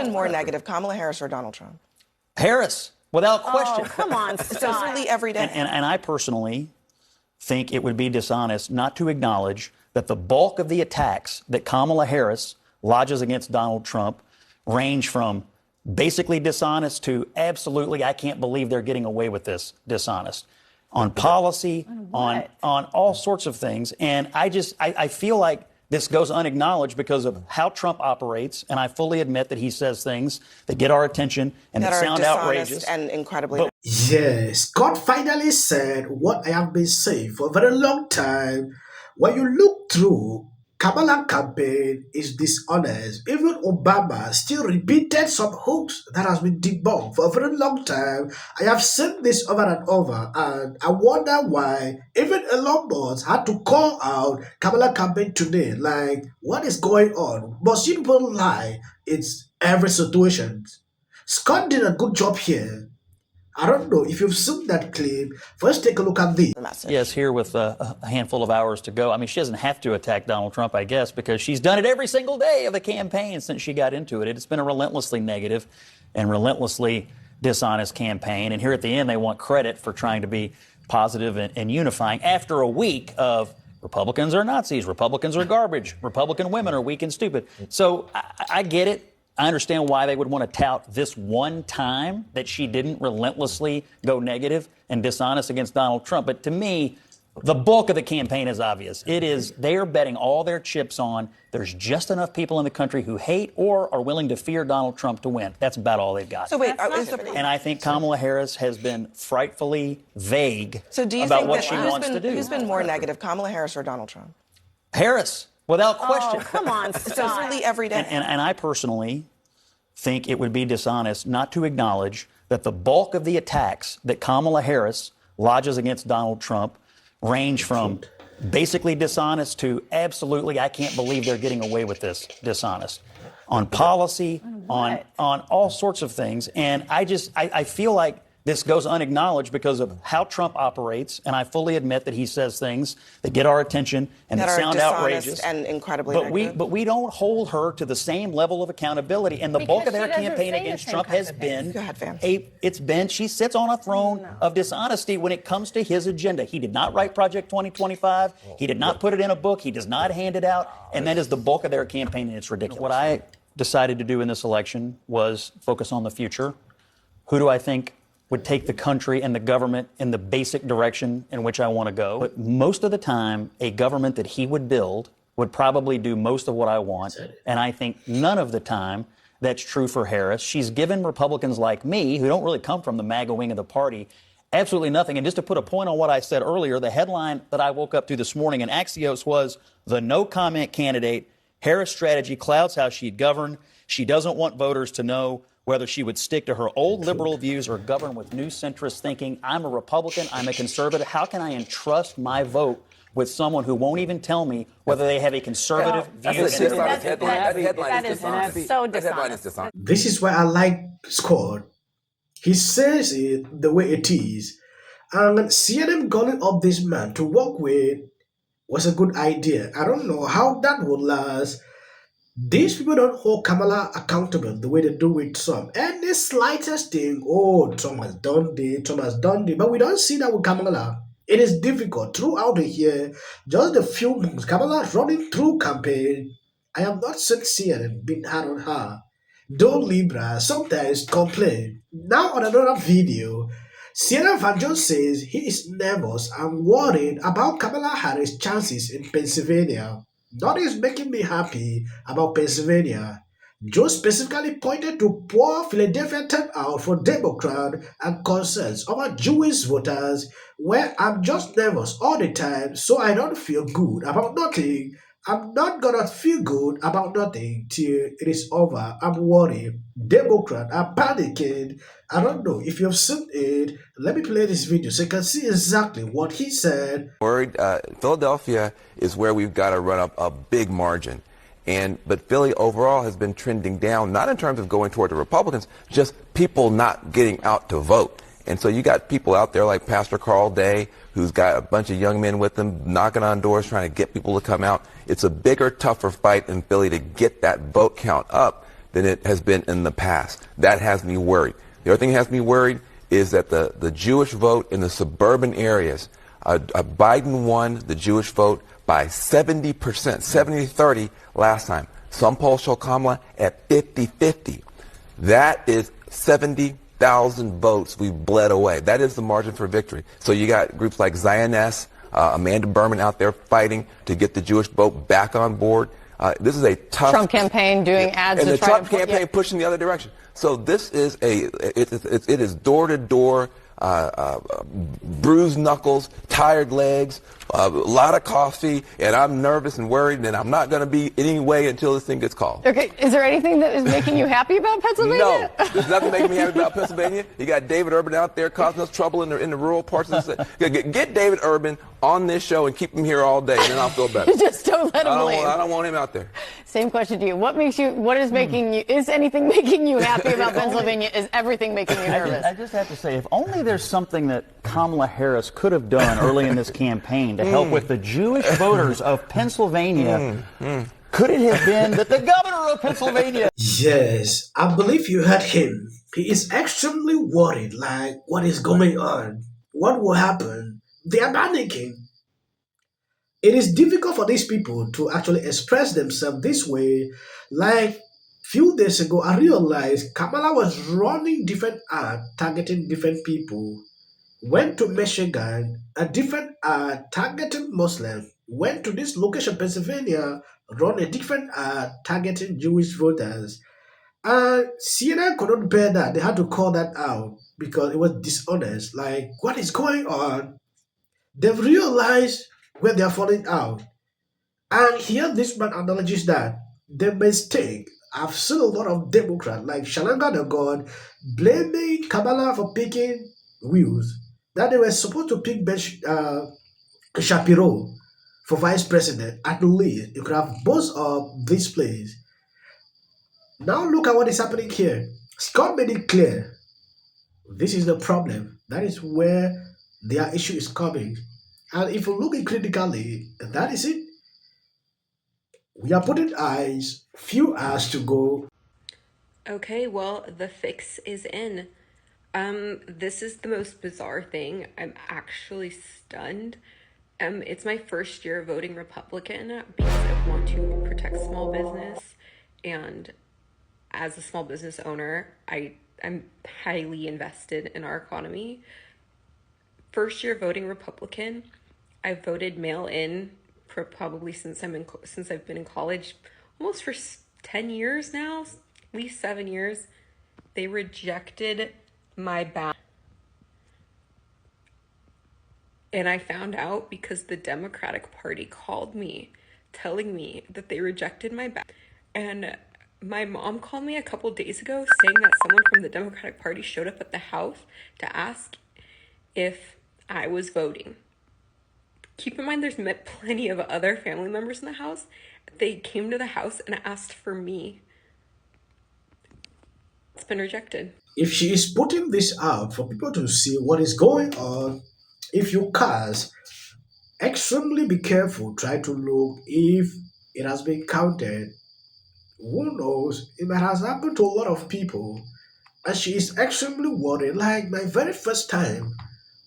been more negative, Kamala Harris or Donald Trump? Harris, without question. Oh, come on, stop. Literally every day. And I personally think it would be dishonest not to acknowledge that the bulk of the attacks that Kamala Harris lodges against Donald Trump range from basically dishonest to absolutely, I can't believe they're getting away with this, dishonest. On policy, on all sorts of things. And I feel like this goes unacknowledged because of how Trump operates, and I fully admit that he says things that get our attention and that sound outrageous and incredibly. Yes, Scott finally said what I have been saying for a very long time. When you look through, Kamala campaign is dishonest. Even Obama still repeated some hooks that has been debunked for a very long time. I have seen this over and over, and I wonder why even Elon Musk had to call out Kamala campaign today. Like, what is going on? Most people lie. It's every situation. Scott did a good job here. I don't know if you've seen that clip. First, take a look at this. Yes, here with a handful of hours to go. I mean, she doesn't have to attack Donald Trump, I guess, because she's done it every single day of the campaign since she got into it. It's been a relentlessly negative and relentlessly dishonest campaign. And here at the end, they want credit for trying to be positive and unifying after a week of Republicans are Nazis, Republicans are garbage, Republican women are weak and stupid. So I get it. I understand why they would want to tout this one time that she didn't relentlessly go negative and dishonest against Donald Trump. But to me, the bulk of the campaign is obvious. It is they are betting all their chips on there's just enough people in the country who hate or are willing to fear Donald Trump to win. That's about all they've got. So wait, and I think Kamala Harris has been frightfully vague about what she wants to do. Who's been more negative, Kamala Harris or Donald Trump? Harris, without question. Oh, come on, stop. Literally every day. And I personally think it would be dishonest not to acknowledge that the bulk of the attacks that Kamala Harris lodges against Donald Trump range from basically dishonest to absolutely, I can't believe they're getting away with this, dishonest. On policy, on all sorts of things. And I feel like this goes unacknowledged because of how Trump operates, and I fully admit that he says things that get our attention and that sound outrageous and incredibly but we don't hold her to the same level of accountability. And the bulk of their campaign against Trump has been she sits on a throne of dishonesty when it comes to his agenda. He did not write Project 2025. He did not put it in a book. He does not hand it out. And that is the bulk of their campaign, and it's ridiculous. What I decided to do in this election was focus on the future. Who do I think would take the country and the government in the basic direction in which I want to go? But most of the time, a government that he would build would probably do most of what I want. And I think none of the time that's true for Harris. She's given Republicans like me, who don't really come from the MAGA wing of the party, absolutely nothing. And just to put a point on what I said earlier, the headline that I woke up to this morning in Axios was, "The no comment candidate, Harris' strategy clouds how she'd govern. She doesn't want voters to know whether she would stick to her old liberal views or govern with new centrist thinking. I'm a Republican. I'm a conservative. How can I entrust my vote with someone who won't even tell me whether they have a conservative view?" That is so dishonest. This is why I like Scott. He says it the way it is. And CNN calling up this man to work with was a good idea. I don't know how that would last. These people don't hold Kamala accountable the way they do with some. Any slightest thing, Trump has done this, Trump has done this. But we don't see that with Kamala. It is difficult throughout the year. Just a few months, Kamala running through campaign. I have not seen CNN being hard on her. Though Libra sometimes complain. Now on another video, CNN Van Jones says he is nervous and worried about Kamala Harris' chances in Pennsylvania. That is making me happy about Pennsylvania. Joe specifically pointed to poor Philadelphia turnout for Democrat and concerns over Jewish voters, where I'm just nervous all the time, so I don't feel good about nothing. I'm not gonna feel good about nothing till it is over. I'm worried. Democrats are panicking. I don't know if you've seen it. Let me play this video so you can see exactly what he said. Worried, Philadelphia is where we've got to run up a big margin. But Philly overall has been trending down, not in terms of going toward the Republicans, just people not getting out to vote. And so you got people out there like Pastor Carl Day, who's got a bunch of young men with him, knocking on doors, trying to get people to come out. It's a bigger, tougher fight in Philly to get that vote count up than it has been in the past. That has me worried. The other thing that has me worried is that the Jewish vote in the suburban areas, Biden won the Jewish vote by 70%, 70-30 last time. Some polls show Kamala at 50-50. That is 70,000 votes we bled away. That is the margin for victory. So you got groups like Zioness, Amanda Berman out there fighting to get the Jewish vote back on board. This is a tough Trump campaign doing ads and to the try Trump to campaign pushing the other direction. So this is it is door to door, bruised knuckles, tired legs, a lot of coffee, and I'm nervous and worried, and I'm not going to be anyway until this thing gets called. Okay, is there anything that is making you happy about Pennsylvania? No, there's nothing making me happy about Pennsylvania. You got David Urban out there causing us trouble in the rural parts of the state. Get David Urban on this show and keep him here all day, and then I'll feel better. Just don't let him leave. I don't want him out there. Same question to you. Is anything making you happy about Pennsylvania? Is everything making you nervous? I just have to say, if only there's something that Kamala Harris could have done early in this campaign to help with the Jewish voters of Pennsylvania, could it have been that the governor of Pennsylvania... Yes, I believe you heard him. He is extremely worried, like, what is going on? What will happen? They are panicking. It is difficult for these people to actually express themselves this way. Like, few days ago, I realized Kamala was running different ads, targeting different people. Went to Michigan, a different ad targeting Muslims. Went to this location, Pennsylvania, run a different ad targeting Jewish voters. And CNN couldn't bear that. They had to call that out because it was dishonest. Like, what is going on? They've realized where they're falling out. And here this man acknowledges that the mistake. I've seen a lot of Democrats like Shalanga the God blaming Kamala for picking wheels. That they were supposed to pick Ben Shapiro for vice president. At least you could have both of these plays. Now look at what is happening here. Scott made it clear. This is the problem. That is where their issue is coming. And if you look at critically, that is it. We are putting few hours to go. Okay, well, the fix is in. This is the most bizarre thing. I'm actually stunned. It's my first year voting Republican because I want to protect small business. And as a small business owner, I'm highly invested in our economy. First year voting Republican. I voted mail-in for probably since I've been in college, almost for 10 years now, at least 7 years. They rejected my ballot. And I found out because the Democratic Party called me telling me that they rejected my ballot. And my mom called me a couple days ago saying that someone from the Democratic Party showed up at the house to ask if I was voting. Keep in mind there's plenty of other family members in the house. They came to the house and asked for me. It's been rejected. If she is putting this out for people to see what is going on, if you cast, extremely be careful. Try to look if it has been counted. Who knows? It might have happened to a lot of people. And she is extremely worried. Like my very first time,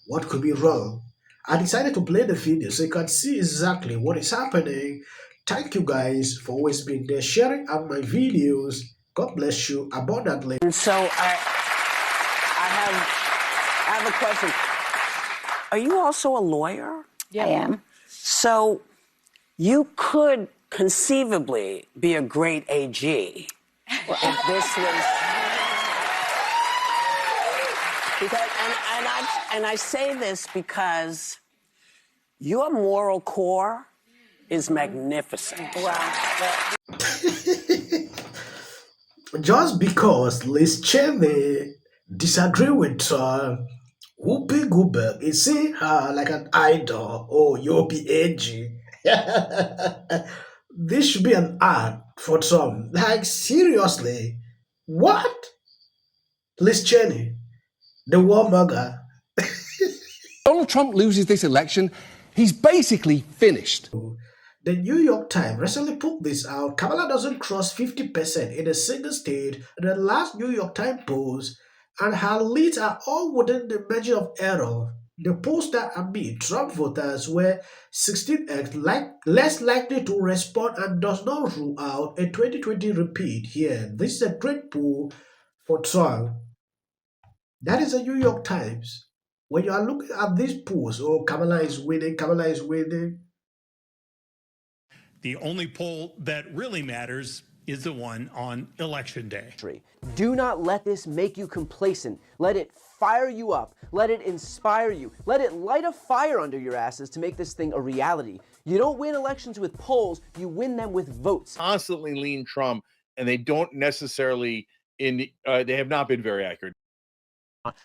what could be wrong? I decided to play the video so you can see exactly what is happening. Thank you guys for always being there, sharing out my videos. God bless you abundantly. And so I have a question. Are you also a lawyer? Yeah. I am. So you could conceivably be a great AG if this was... Because, and I say this because your moral core is magnificent. Wow. Just because Liz Cheney disagree with Whoopi Goldberg is seeing her like an idol. Oh, you'll be AG. This should be an ad for some. Like, seriously? What? Liz Cheney, the warmonger. Donald Trump loses this election, he's basically finished. The New York Times recently put this out. Kamala doesn't cross 50% in a single state in the last New York Times polls, and her leads are all within the margin of error. The polls that admit Trump voters were 16x less likely to respond and does not rule out a 2020 repeat here. This is a great poll for Trump. That is the New York Times. When you are looking at these polls, oh, Kamala is winning, Kamala is winning. The only poll that really matters is the one on Election Day. Do not let this make you complacent. Let it fire you up. Let it inspire you. Let it light a fire under your asses to make this thing a reality. You don't win elections with polls, you win them with votes. Constantly lean Trump, and they don't necessarily, they have not been very accurate.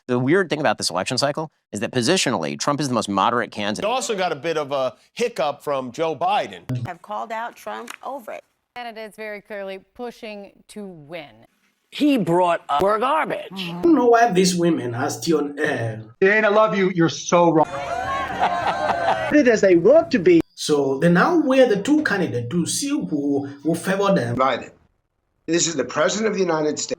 The weird thing about this election cycle is that positionally, Trump is the most moderate candidate. It also got a bit of a hiccup from Joe Biden. Have called out Trump over it. Candidates very clearly pushing to win. He brought up we're garbage. I don't know why these women are still on air. Dan, I love you. You're so wrong. As they want to be. So they now weigh the two candidates to see who will favor them. Biden. This is the President of the United States.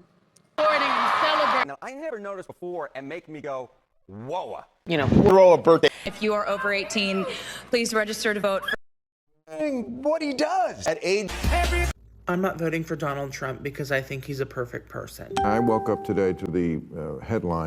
Now, I never noticed before and make me go, whoa. You know, throw a birthday. If you are over 18, please register to vote. What he does at age. I'm not voting for Donald Trump because I think he's a perfect person. I woke up today to the headline.